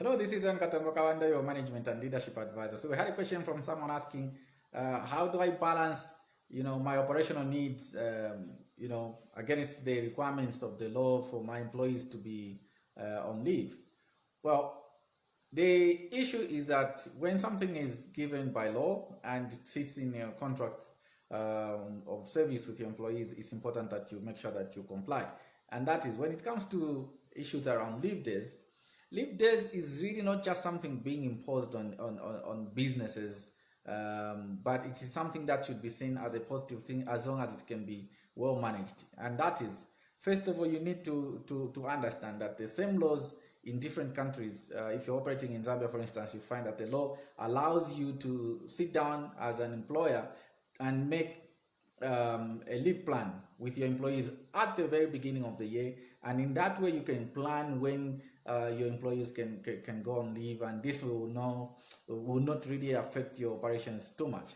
Hello, this is Owen Katongo Kabanda, your management and leadership advisor. So we had a question from someone asking, how do I balance, my operational needs, against the requirements of the law for my employees to be on leave? Well, the issue is that when something is given by law and it sits in your contract of service with your employees, it's important that you make sure that you comply. And that is when it comes to issues around leave days. Leave days is really not just something being imposed on businesses, but it is something that should be seen as a positive thing as long as it can be well managed. And that is, first of all, you need to understand that the same laws in different countries, if you're operating in Zambia, for instance, you find that the law allows you to sit down as an employer and make a leave plan with your employees at the very beginning of the year, and in that way you can plan when your employees can go on leave, and this will not really affect your operations too much.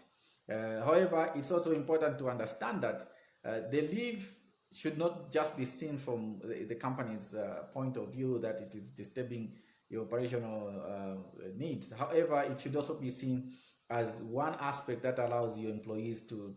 However, it's also important to understand that the leave should not just be seen from the company's point of view that it is disturbing your operational needs. However, it should also be seen as one aspect that allows your employees to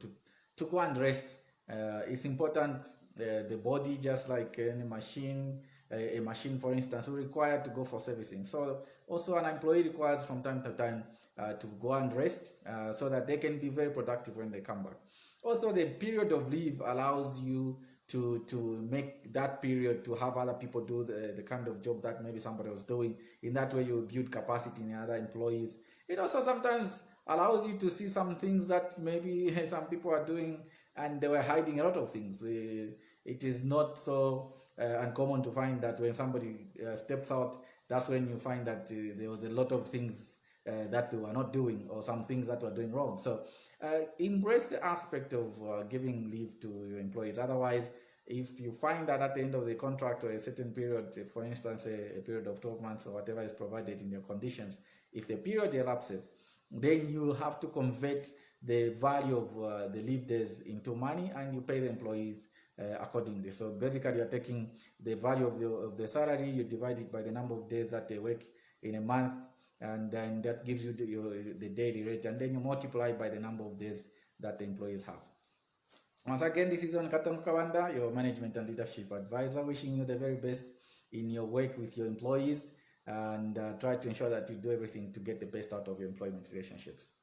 go and rest. It's important. The body, just like any machine, a machine, for instance, will require to go for servicing. So also an employee requires from time to time to go and rest so that they can be very productive when they come back. Also, the period of leave allows you to make that period to have other people do the kind of job that maybe somebody was doing. In that way, you build capacity in other employees. It also sometimes allows you to see some things that maybe some people are doing and they were hiding a lot of things. It is not so uncommon to find that when somebody steps out, that's when you find that there was a lot of things that they were not doing, or some things that were doing wrong. So embrace the aspect of giving leave to your employees. Otherwise, if you find that at the end of the contract or a certain period, for instance, a period of 12 months or whatever is provided in your conditions, if the period elapses, then you have to convert the value of the leave days into money, and you pay the employees accordingly. So basically, you're taking the value of the salary, you divide it by the number of days that they work in a month, and then that gives you the daily rate, and then you multiply by the number of days that the employees have. Once again, this is Owen Katongo Kabanda, your management and leadership advisor, wishing you the very best in your work with your employees, and try to ensure that you do everything to get the best out of your employment relationships.